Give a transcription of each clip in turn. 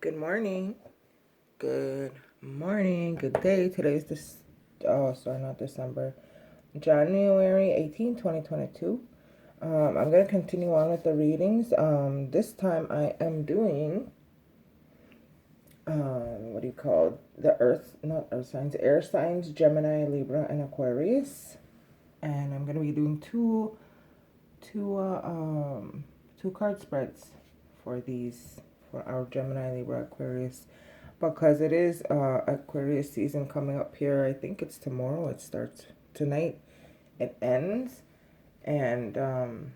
Good morning. Good morning. Good day. Today's not December. January 18, 2022. I'm going to continue on with the readings. This time I am doing, what do you call the not earth signs, air signs, Gemini, Libra, and Aquarius. And I'm going to be doing two card spreads for our Gemini, Libra, Aquarius, because it is Aquarius season coming up here. I think it's tomorrow. It starts tonight. It ends, and I'm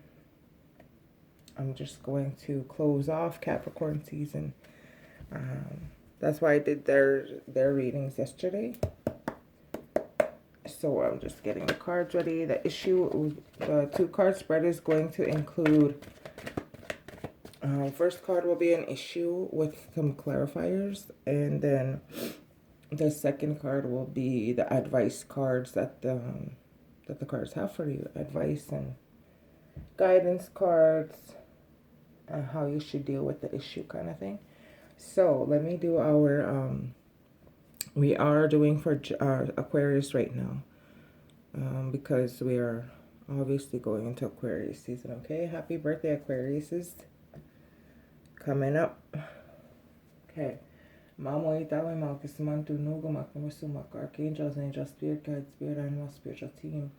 just going to close off Capricorn season. That's why I did their readings yesterday. So I'm just getting the cards ready. The two card spread is going to include. First card will be an issue with some clarifiers, and then the second card will be the advice cards that the cards have for you, advice and guidance cards, and how you should deal with the issue, kind of thing. So let me do our. We are doing for Aquarius right now, because we are obviously going into Aquarius season. Okay, happy birthday, Aquarius is coming up. Okay. Mama itawe malkisman tu nugu maknamusu mak archangels, angels, spirit guides, spirit animals, spiritual team.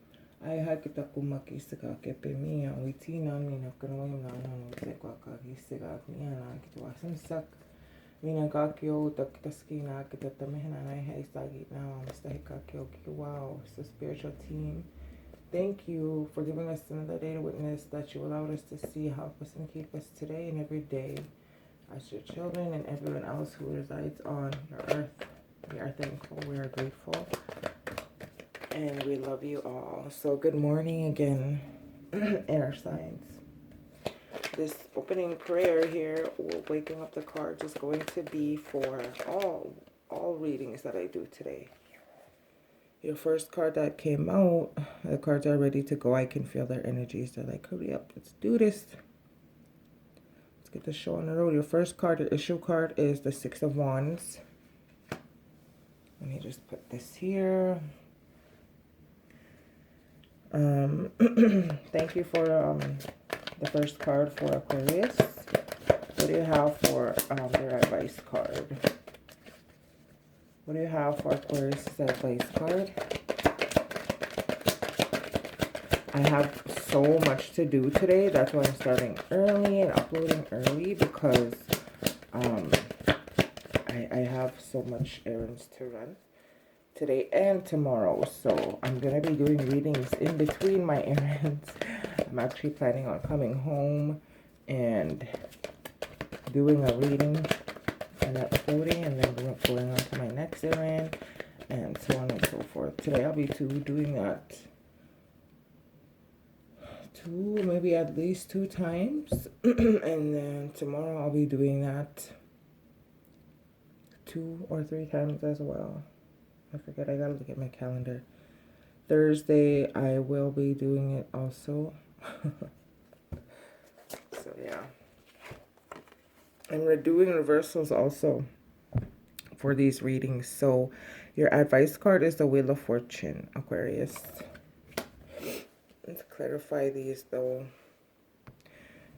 I hakita kumakisaka kepemia witina mina kanawim na nanu tekwa kakisaka miana kitwasamsak mina kakyo taktaskina kitatamehna na haistagi now mistahikakyo. Wow, it's the spiritual team. Thank you for giving us another day to witness that you allowed us to see. Help us and keep us today and every day as your children and everyone else who resides on your earth. We are thankful, we are grateful, and we love you all. So good morning again, air signs. This opening prayer here, waking up the cards, is going to be for all readings that I do today. Your first card that came out, the cards are ready to go. I can feel their energies. They're like, hurry up, let's do this. Let's get the show on the road. Your first card, your issue card, is the Six of Wands. Let me just put this here. Thank you for the first card for Aquarius. What do you have for their advice card? What do you have for Aquarius' advice card? I have so much to do today. That's why I'm starting early and uploading early, because I have so much errands to run today and tomorrow. So I'm going to be doing readings in between my errands. I'm actually planning on coming home and doing a reading and uploading, and then going on to my next errand, and so on and so forth. Today I'll be doing that maybe at least 2 times, and then tomorrow I'll be doing that 2 or 3 times as well. I forget, I gotta look at my calendar. Thursday I will be doing it also. So yeah. And we're doing reversals also for these readings. So your advice card is the Wheel of Fortune, Aquarius. Let's clarify these though.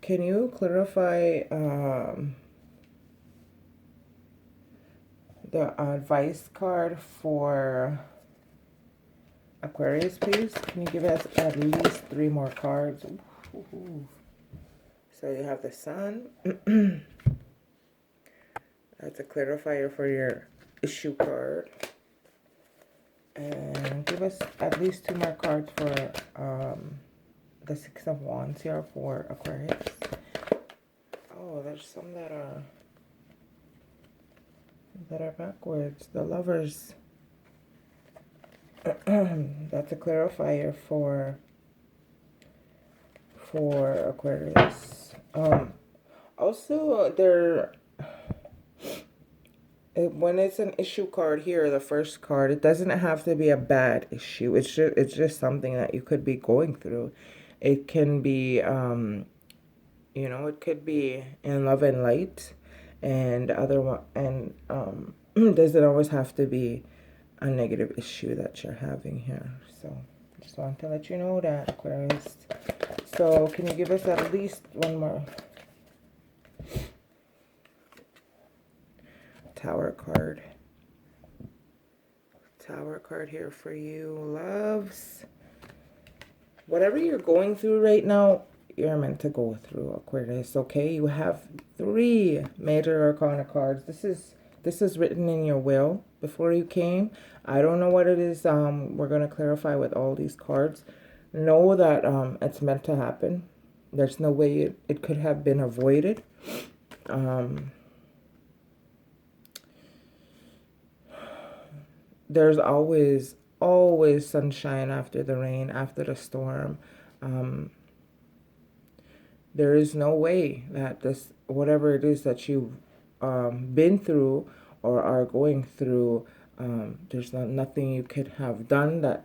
Can you clarify the advice card for Aquarius, please? Can you give us at least 3 more cards? Ooh. So you have the Sun. That's a clarifier for your issue card. And give us at least 2 more cards for the Six of Wands here for Aquarius. Oh, there's some that are backwards. The Lovers. That's a clarifier for Aquarius. Also, when it's an issue card here, the first card, it doesn't have to be a bad issue. It's just something that you could be going through. It can be, it could be in love and light. and other one, and doesn't always have to be a negative issue that you're having here. So just want to let you know that, Aquarius. So can you give us at least one more Tower card? Tower card here for you, loves. Whatever you're going through right now, you're meant to go through, Aquarius. Okay, you have 3 major arcana cards. This is written in your will before you came. I don't know what it is. We're gonna clarify with all these cards. Know that it's meant to happen. There's no way it could have been avoided. There's always sunshine after the rain, after the storm. There is no way that this, whatever it is that you've been through or are going through, there's nothing you could have done that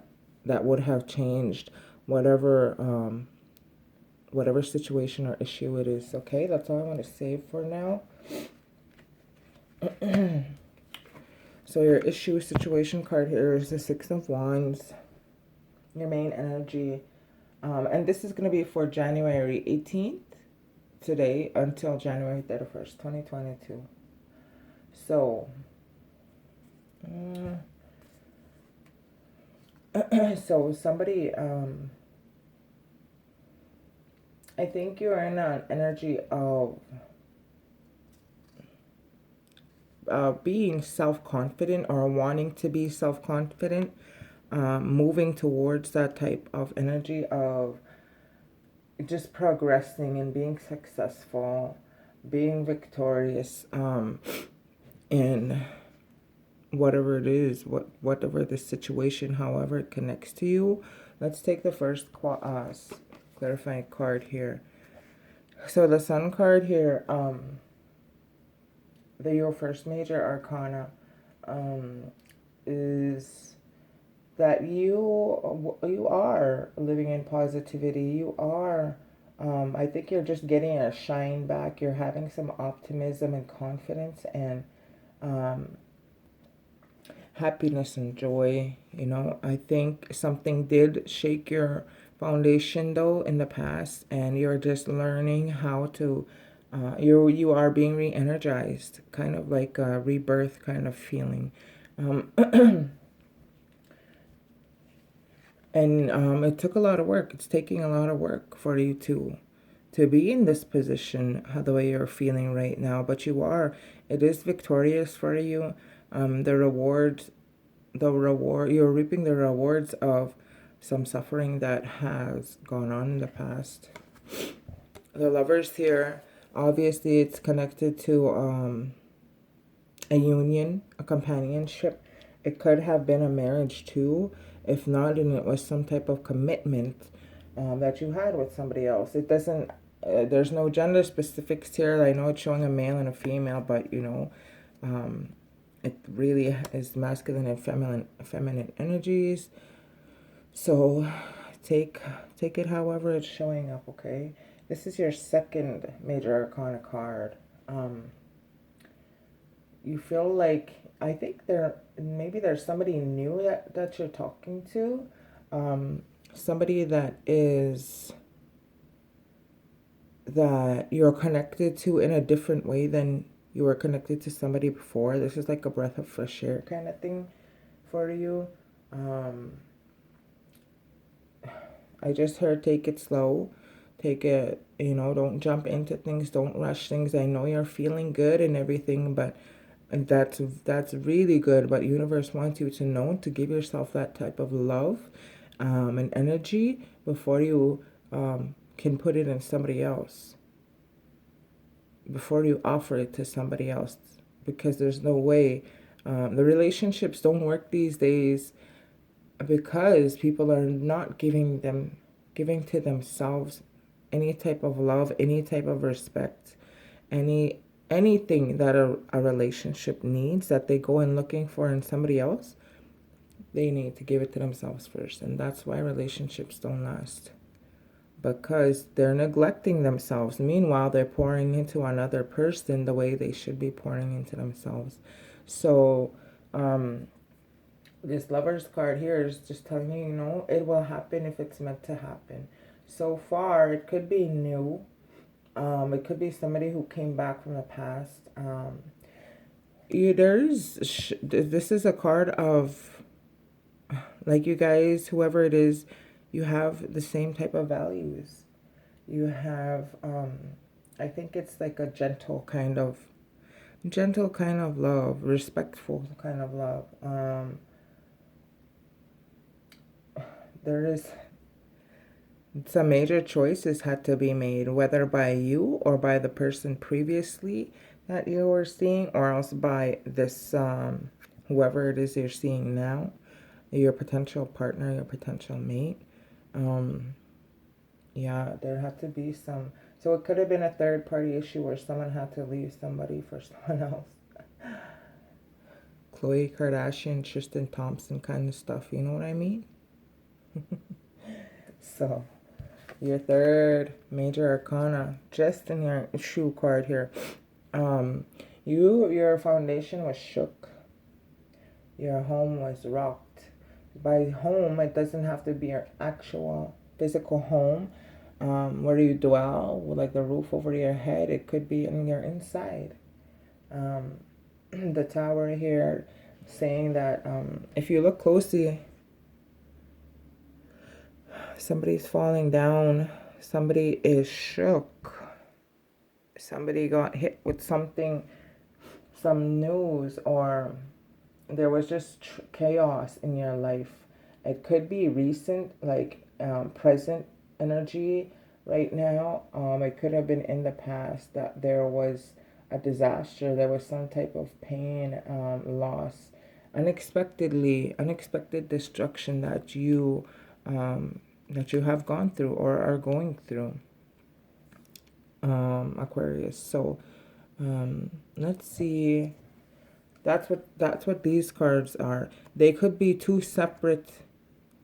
would have changed whatever whatever situation or issue it is. Okay, that's all I want to say for now. So your issue situation card here is the 6 of Wands, your main energy. And this is going to be for January 18th, today, until January 31st, 2022. So, so somebody, I think you're in an energy of being self-confident or wanting to be self-confident, moving towards that type of energy of just progressing and being successful, being victorious in whatever it is, whatever the situation, however it connects to you. Let's take the first clarifying card here. So the Sun card here, your first major arcana is that you are living in positivity. You are, I think you're just getting a shine back. You're having some optimism and confidence and happiness and joy. You know, I think something did shake your foundation though in the past, and you're just learning how to you are being re-energized, kind of like a rebirth kind of feeling. And it took a lot of work. It's taking a lot of work for you to be in this position, the way you're feeling right now. But you are. It is victorious for you. You're reaping the rewards of some suffering that has gone on in the past. The Lovers here, obviously it's connected to a union, a companionship. It could have been a marriage too. If not, then it was some type of commitment that you had with somebody else. It doesn't, there's no gender specifics here. I know it's showing a male and a female, but you know, it really is masculine and feminine energies. So take it however it's showing up, okay? This is your second major arcana card. You feel like, I think maybe there's somebody new that you're talking to. Somebody that you're connected to in a different way than you were connected to somebody before. This is like a breath of fresh air kind of thing for you. I just heard take it slow. Take it, you know, don't jump into things. Don't rush things. I know you're feeling good and everything, but that's really good. But universe wants you to know to give yourself that type of love and energy before you can put it in somebody else. Before you offer it to somebody else. Because there's no way. The relationships don't work these days because people are not giving to themselves any type of love, any type of respect, anything that a relationship needs that they go and looking for in somebody else. They need to give it to themselves first, and that's why relationships don't last. because they're neglecting themselves. Meanwhile, they're pouring into another person the way they should be pouring into themselves. So, this Lover's card here is just telling you, you know, it will happen if it's meant to happen. So far, it could be new. It could be somebody who came back from the past. This is a card of, like, you guys, whoever it is, you have the same type of values. You have, I think it's like a gentle kind of love, respectful kind of love. There is some major choices had to be made, whether by you or by the person previously that you were seeing, or else by this, whoever it is you're seeing now, your potential partner, your potential mate. Yeah, there had to be some. So it could have been a third party issue where someone had to leave somebody for someone else. Khloe Kardashian, Tristan Thompson kind of stuff, you know what I mean? So, your third major arcana, just in your shoe card here. Your foundation was shook. Your home was rocked. By home, it doesn't have to be your actual physical home, where you dwell, with like the roof over your head. It could be in your inside. The tower here saying that, if you look closely, somebody's falling down. Somebody is shook. Somebody got hit with something, some news, or there was just chaos in your life. It could be recent, like, present energy right now. It could have been in the past that there was a disaster, there was some type of pain, loss, unexpected destruction that you have gone through or are going through, Aquarius. So, let's see. That's what these cards are. They could be two separate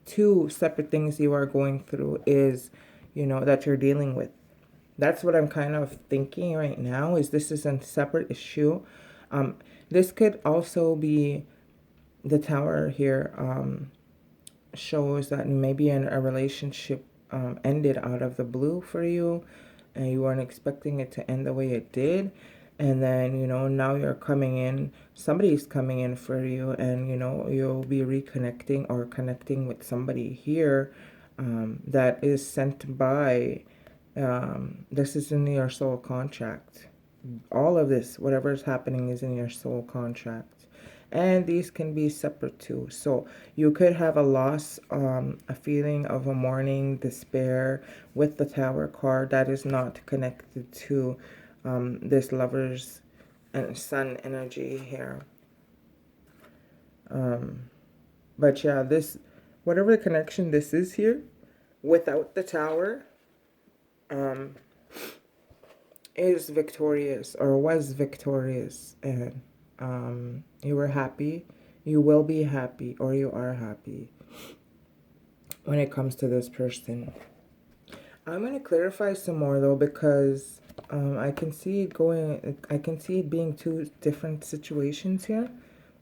things you are going through, is, you know, that you're dealing with. That's what I'm kind of thinking right now, is this is a separate issue. This could also be the tower here, shows that maybe a relationship ended out of the blue for you, and you weren't expecting it to end the way it did. And then, you know, now you're coming in, somebody's coming in for you, and, you know, you'll be reconnecting or connecting with somebody here, that is sent by, this is in your soul contract. All of this, whatever is happening, is in your soul contract. And these can be separate too. So you could have a loss, a feeling of a mourning, despair with the tower card that is not connected to, this lover's and sun energy here. But yeah, this, whatever connection this is here, without the tower, is victorious or was victorious, and you were happy, you will be happy, or you are happy when it comes to this person. I'm going to clarify some more though, because I can see it being two different situations here.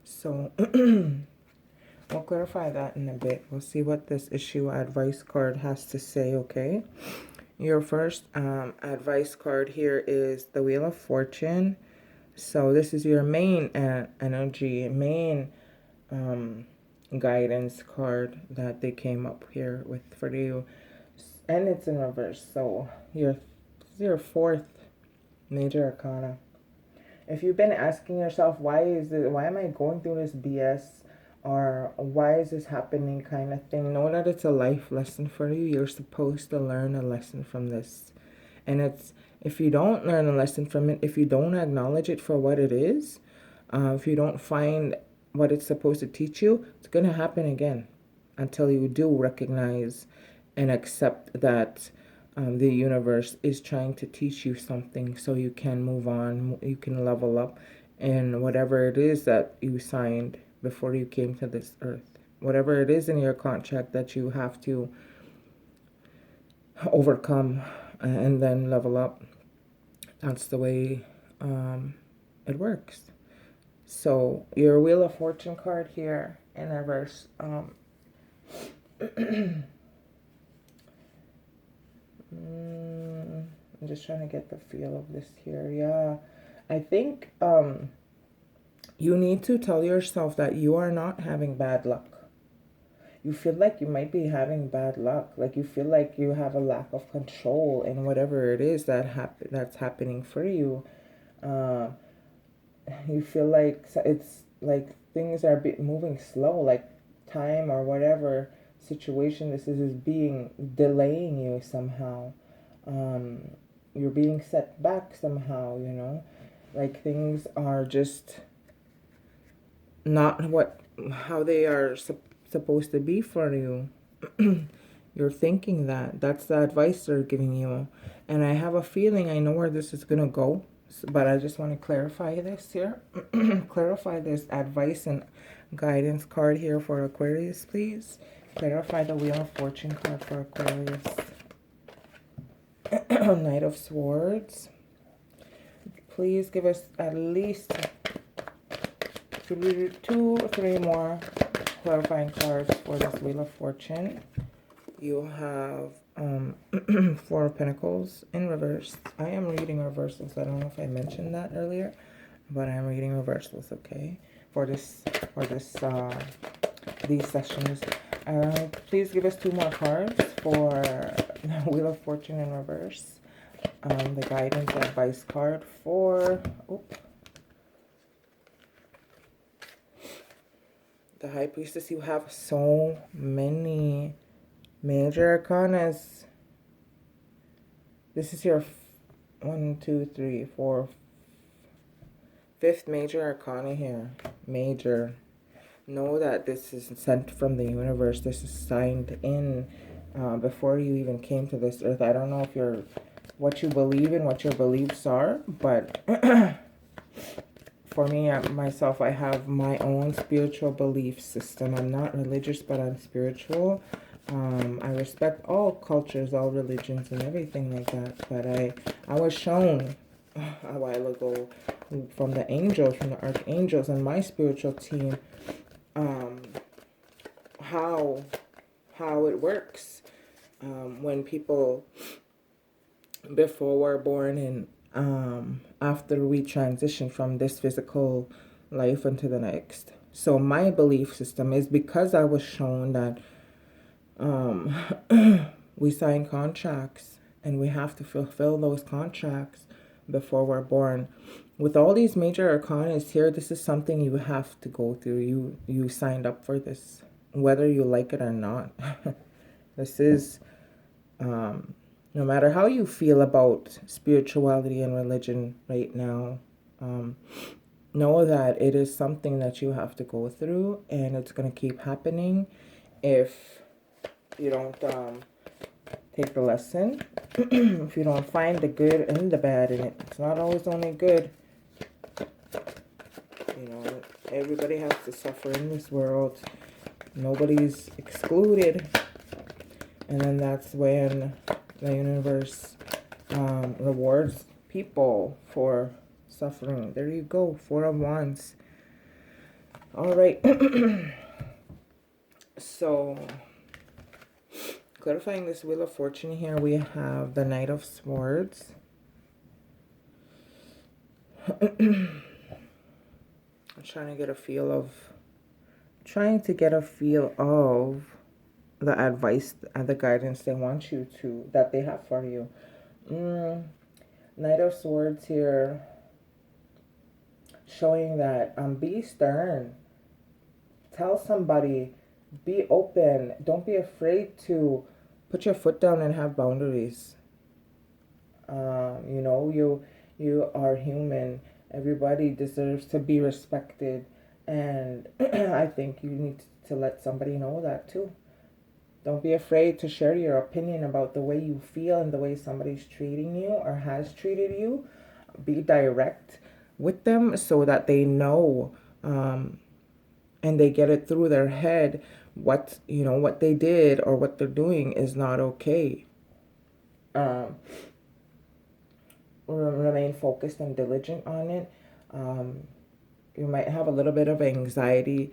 So we'll clarify that in a bit. We'll see what this issue advice card has to say, okay? Your first advice card here is the Wheel of Fortune. So this is your main energy, main guidance card that they came up here with for you. And it's in reverse. So your fourth major arcana. If you've been asking yourself, why am I going through this BS? Or why is this happening kind of thing, know that it's a life lesson for you. You're supposed to learn a lesson from this. And it's, if you don't learn a lesson from it, if you don't acknowledge it for what it is, if you don't find what it's supposed to teach you, it's going to happen again until you do recognize and accept that, the universe is trying to teach you something so you can move on, you can level up, and whatever it is that you signed before you came to this earth, whatever it is in your contract that you have to overcome and then level up. That's the way it works. So your Wheel of Fortune card here in reverse. I'm just trying to get the feel of this here. Yeah, I think you need to tell yourself that you are not having bad luck. You feel like you might be having bad luck. Like you feel like you have a lack of control in whatever it is that's happening for you. Uh, you feel like it's like things are moving slow, like time or whatever situation this is being delaying you somehow. Um, you're being set back somehow, you know, like things are just not how they are supposed to be for you. You're thinking that's the advice they're giving you, and I have a feeling I know where this is gonna go, but I just want to clarify this here. Clarify this advice and guidance card here for Aquarius, please. Clarify the Wheel of Fortune card for Aquarius. Knight of Swords. Please give us at least 2 or 3 more clarifying cards for this Wheel of Fortune. You have 4 of Pentacles in reverse. I am reading reversals. I don't know if I mentioned that earlier, but I'm reading reversals, okay? For these sessions. Please give us 2 more cards for the Wheel of Fortune in reverse. The guidance advice card for the High Priestess. You have so many major arcanas. This is your 1, 2, 3, 4, 5th major arcana here. Major. Know that this is sent from the universe. This is signed in before you even came to this earth. I don't know if what you believe in, what your beliefs are, but for me, myself, I have my own spiritual belief system. I'm not religious, but I'm spiritual. I respect all cultures, all religions, and everything like that. But I was shown a while ago from the angels, from the archangels, and my spiritual team, how it works when people before we're born and after we transition from this physical life into the next. So my belief system is because I was shown that we sign contracts and we have to fulfill those contracts before we're born. With all these major arcana here, this is something you have to go through. You signed up for this, whether you like it or not. This is no matter how you feel about spirituality and religion right now, know that it is something that you have to go through, and it's going to keep happening if you don't take the lesson. If you don't find the good and the bad in it. It's not always only good. You know, everybody has to suffer in this world. Nobody's excluded. And then that's when the universe rewards people for suffering. There you go, 4 of Wands. All right. So, clarifying this Wheel of Fortune here, we have the Knight of Swords. I'm trying to get a feel of the advice and the guidance they want you to, that they have for you. Knight of Swords here, showing that be stern. Tell somebody, be open. Don't be afraid to put your foot down and have boundaries. You know, you are human. Everybody deserves to be respected. And I think you need to let somebody know that too. Don't be afraid to share your opinion about the way you feel and the way somebody's treating you or has treated you. Be direct with them so that they know and they get it through their head what they did or what they're doing is not okay. um, remain focused and diligent on it. Um, you might have a little bit of anxiety,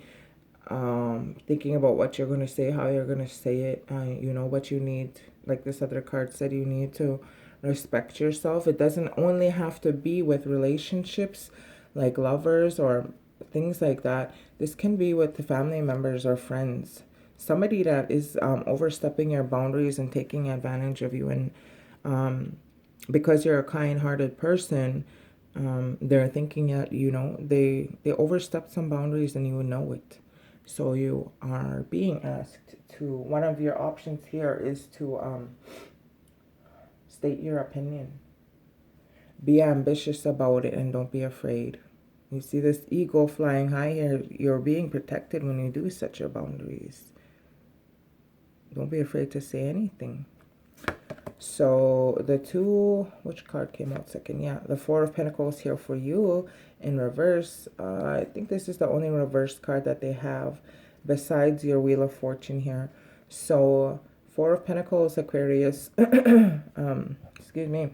thinking about what you're going to say, how you're going to say it. You know what you need, like this other card said, you need to respect yourself. It doesn't only have to be with relationships like lovers or things like that. This can be with the family members or friends. Somebody that is overstepping your boundaries and taking advantage of you. And because you're a kind-hearted person, they're thinking that, you know, they overstepped some boundaries and you know it. So you are being asked to, one of your options here is to state your opinion. Be ambitious about it and don't be afraid. You see this ego flying high here. You're being protected when you do set your boundaries. Don't be afraid to say anything. So the two, which card came out second? Yeah, the Four of Pentacles here for you in reverse. I think this is the only reverse card that they have besides your Wheel of Fortune here. So Four of Pentacles, Aquarius. Excuse me.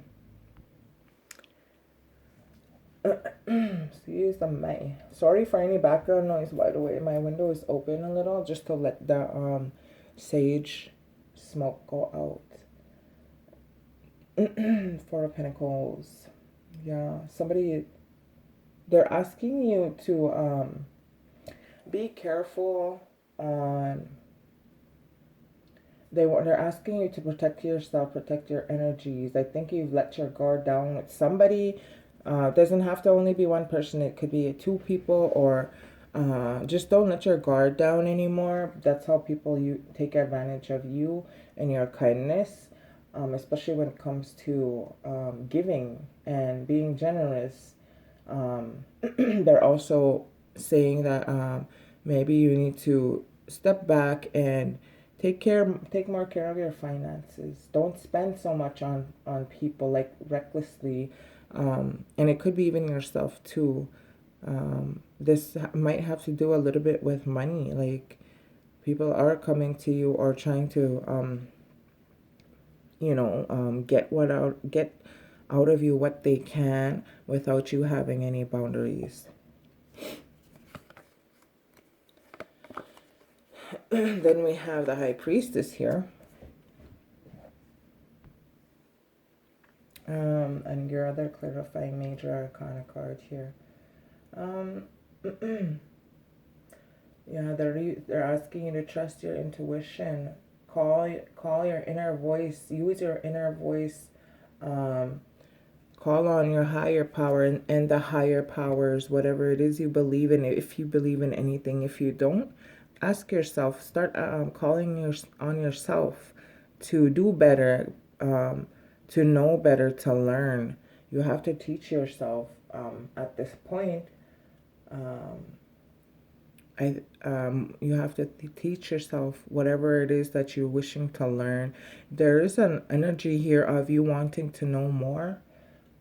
Excuse me. Sorry for any background noise, by the way. My window is open a little just to let the sage smoke go out. Four of Pentacles. Yeah, somebody, they're asking you to be careful. They're asking you to protect yourself, protect your energies. I think you've let your guard down with somebody. It doesn't have to only be one person. It could be two people, or just don't let your guard down anymore. That's how people you take advantage of you and your kindness, especially when it comes to giving and being generous. They're also saying that maybe you need to step back and take more care of your finances. Don't spend so much on people, like recklessly, and it could be even yourself too. This might have to do a little bit with money, like people are coming to you or trying to get out of you what they can without you having any boundaries. Then we have the High Priestess here. And your other clarifying major arcana card here. Yeah, they're asking you to trust your intuition. Call your inner voice. Use your inner voice. Call on your higher power and the higher powers, whatever it is you believe in. If you believe in anything, if you don't, ask yourself. Start calling on yourself to do better, to know better, to learn. You have to teach yourself. At this point, you have to teach yourself whatever it is that you're wishing to learn. There is an energy here of you wanting to know more.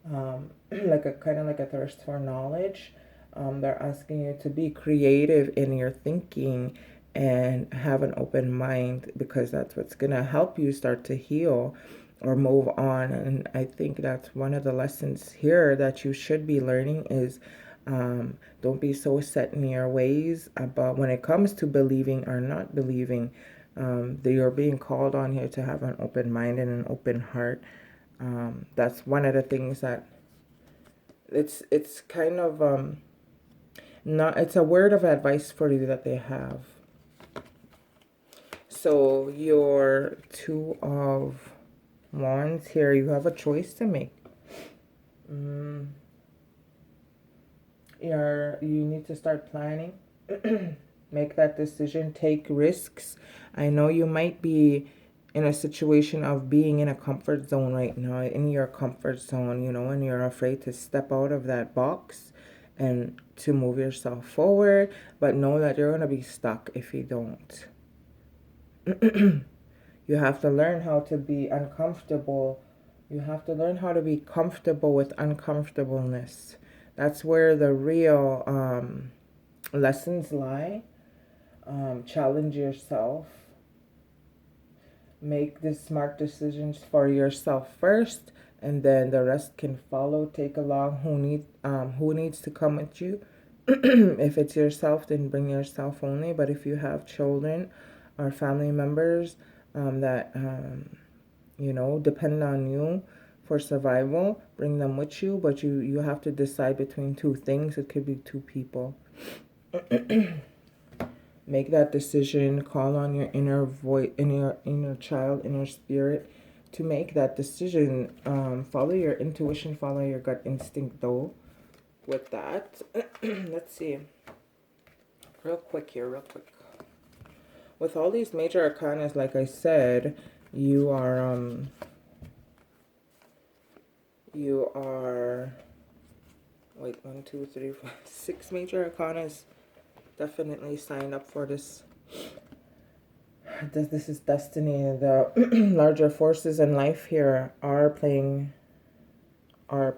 Like a kind of like a thirst for knowledge. They're asking you to be creative in your thinking and have an open mind, because that's what's gonna help you start to heal or move on. And I think that's one of the lessons here that you should be learning is don't be so set in your ways about when it comes to believing or not believing. You're being called on here to have an open mind and an open heart. That's one of the things that it's kind of not, it's a word of advice for you that they have. So your Two of Wands here, you have a choice to make. You need to start planning. Make that decision, take risks. I know you might be in a situation of being in a comfort zone right now, in your comfort zone, and you're afraid to step out of that box and to move yourself forward, but know that you're going to be stuck if you don't. You have to learn how to be uncomfortable. You have to learn how to be comfortable with uncomfortableness. That's where the real lessons lie. Challenge yourself. Make the smart decisions for yourself first, and then the rest can follow. Take along who needs to come with you. If it's yourself, then bring yourself only. But if you have children or family members that depend on you for survival, bring them with you. But you have to decide between two things. It could be two people. Make that decision. Call on your inner voice, inner child, inner spirit to make that decision. Follow your intuition, follow your gut instinct though with that. Let's see. Real quick here, real quick. With all these major arcanas, like I said, you are wait, 1, 2, 3, 4, 6 major arcanas definitely signed up for this. This is destiny. The larger forces in life here are playing a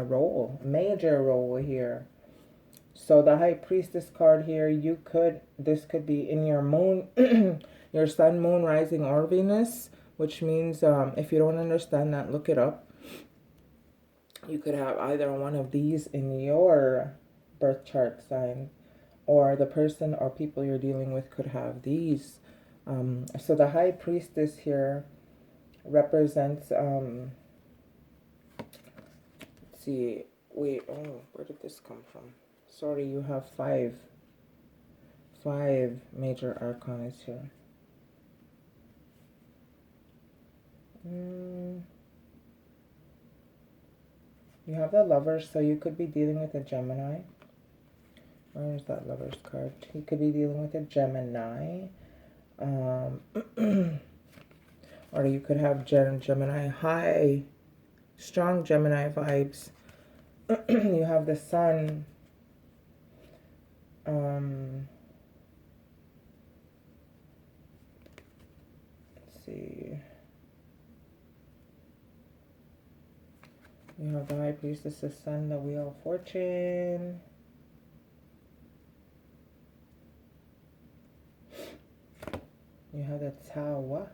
role, a major role here. So the High Priestess card here, this could be in your moon, your sun, moon, rising, or Venus, which means if you don't understand that, look it up. You could have either one of these in your birth chart sign, or the person or people you're dealing with could have these. So the High Priestess here represents, let's see, wait, oh, where did this come from? Sorry, you have five major arcanas here. You have the Lovers, so you could be dealing with a Gemini. Where is that Lovers card? You could be dealing with a Gemini. Or you could have Gemini, high, strong Gemini vibes. You have the Sun. Let's see. You have the High Priestess, the Sun, the Wheel of Fortune. You have the Tower.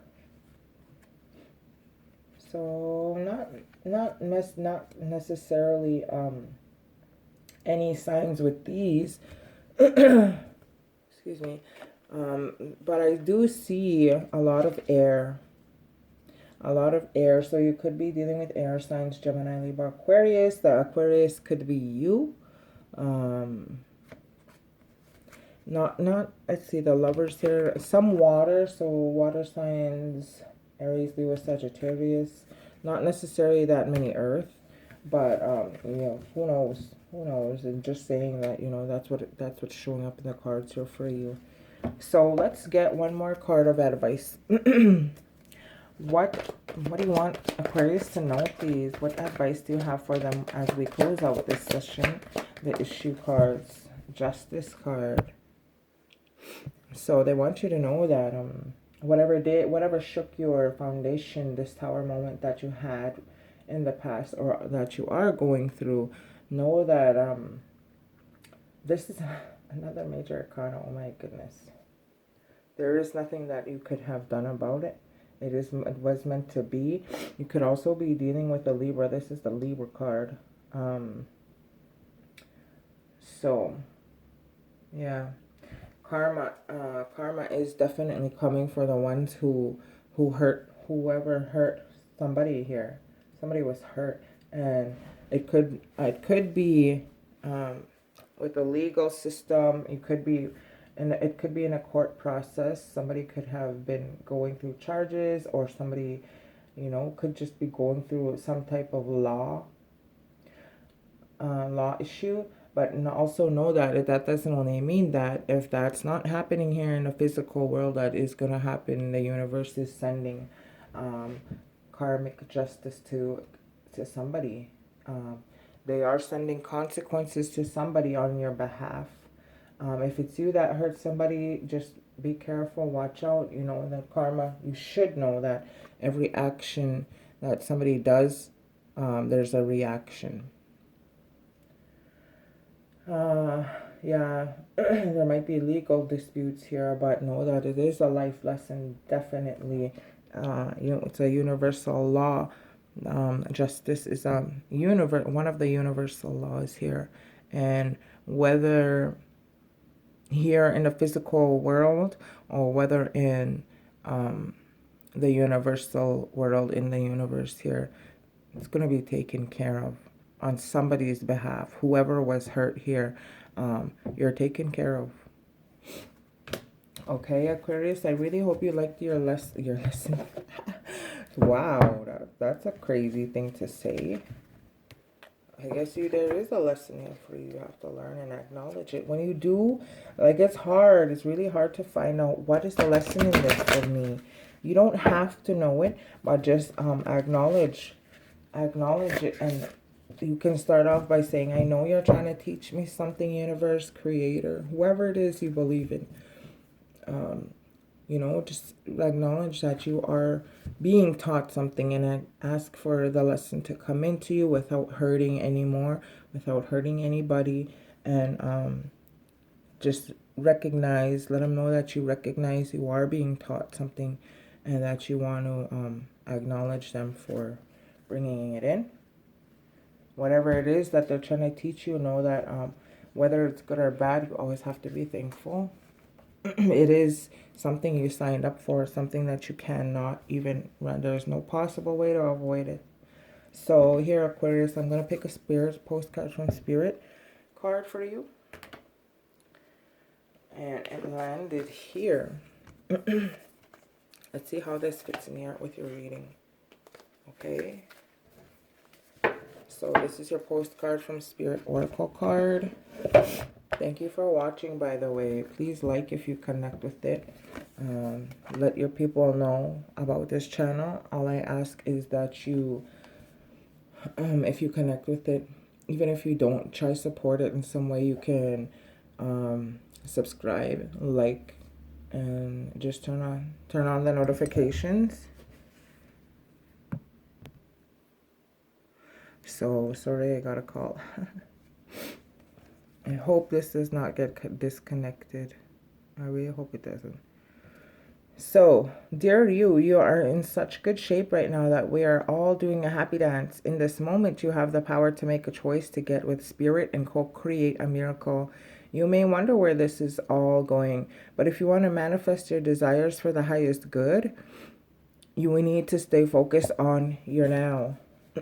So not necessarily any signs with these. Excuse me. But I do see a lot of air. A lot of air. So you could be dealing with air signs, Gemini, Libra, Aquarius. The Aquarius could be you. Let's see, the Lovers here. Some water, so water signs, Aries, Leo, Sagittarius. Not necessarily that many earth, but who knows? Who knows? And just saying that, that's what's showing up in the cards here for you. So let's get one more card of advice. What do you want Aquarius to know, please? What advice do you have for them as we close out this session? The issue cards, Justice card. So they want you to know that whatever shook your foundation, this Tower moment that you had in the past or that you are going through, know that this is another major arcana. Oh my goodness. There is nothing that you could have done about it. It was meant to be. You could also be dealing with the Libra. This is the Libra card. So yeah. Karma is definitely coming for the ones who whoever hurt somebody here. Somebody was hurt, and it could be with the legal system. It could be in a court process. Somebody could have been going through charges, or somebody, could just be going through some type of law issue. But also know that that doesn't only mean that if that's not happening here in the physical world, that is going to happen. The universe is sending karmic justice to somebody. They are sending consequences to somebody on your behalf. If it's you that hurt somebody, just be careful, watch out. That karma, you should know that every action that somebody does, there's a reaction. Yeah, there might be legal disputes here, but know that it is a life lesson, definitely, It's a universal law. Justice is one of the universal laws here. And whether here in the physical world or whether in the universal world in the universe here, it's going to be taken care of on somebody's behalf. Whoever was hurt here, you're taken care of. Okay, Aquarius, I really hope you liked your lesson. Wow, that's a crazy thing to say. I guess there is a lesson here for you. You have to learn and acknowledge it. When you do, like, it's hard. It's really hard to find out what is the lesson in this for me. You don't have to know it, but just acknowledge it. And you can start off by saying, I know you're trying to teach me something, universe, creator, whoever it is you believe in. Just acknowledge that you are being taught something and ask for the lesson to come into you without hurting anymore, without hurting anybody. And just let them know that you recognize you are being taught something and that you want to acknowledge them for bringing it in. Whatever it is that they're trying to teach you, know that whether it's good or bad, you always have to be thankful. It is something you signed up for, something that you cannot even run. There's no possible way to avoid it. So here, Aquarius, I'm going to pick a spirit postcard from Spirit card for you. And it landed here. Let's see how this fits in here with your reading. Okay. So this is your postcard from Spirit Oracle card. Thank you for watching, by the way. Please like if you connect with it. Let your people know about this channel. All I ask is that you, if you connect with it, even if you don't, try support it in some way. You can subscribe, like, and just turn on the notifications. So sorry, I got a call. I hope this does not get disconnected. I really hope it doesn't. So, dear you are in such good shape right now that we are all doing a happy dance. In this moment, you have the power to make a choice to get with Spirit and co-create a miracle. You may wonder where this is all going, but if you want to manifest your desires for the highest good, you will need to stay focused on your now.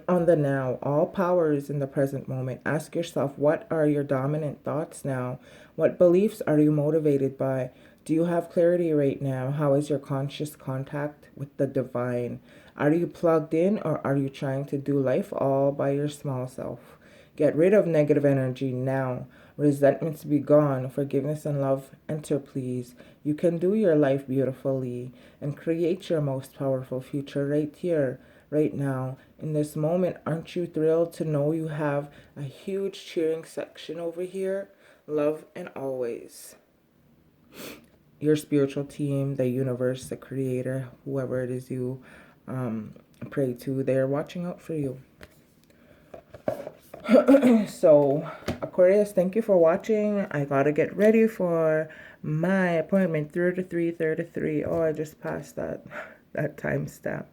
On the now. All power is in the present moment. Ask yourself, what are your dominant thoughts now? What beliefs are you motivated by? Do you have clarity right now? How is your conscious contact with the divine? Are you plugged in, or are you trying to do life all by your small self? Get rid of negative energy now. Resentments be gone. Forgiveness and love enter, please. You can do your life beautifully and create your most powerful future right here, right now, in this moment. Aren't you thrilled to know you have a huge cheering section over here? Love and always. Your spiritual team, the universe, the creator, whoever it is you pray to, they're watching out for you. So, Aquarius, thank you for watching. I gotta get ready for my appointment, 33:33. Oh, I just passed that time stamp.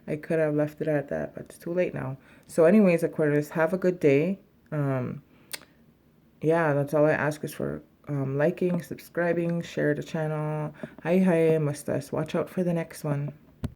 I could have left it at that, but it's too late now. So anyways, Aquarius, have a good day. Yeah, that's all I ask is for liking, subscribing, share the channel. Hi, mustache. Watch out for the next one.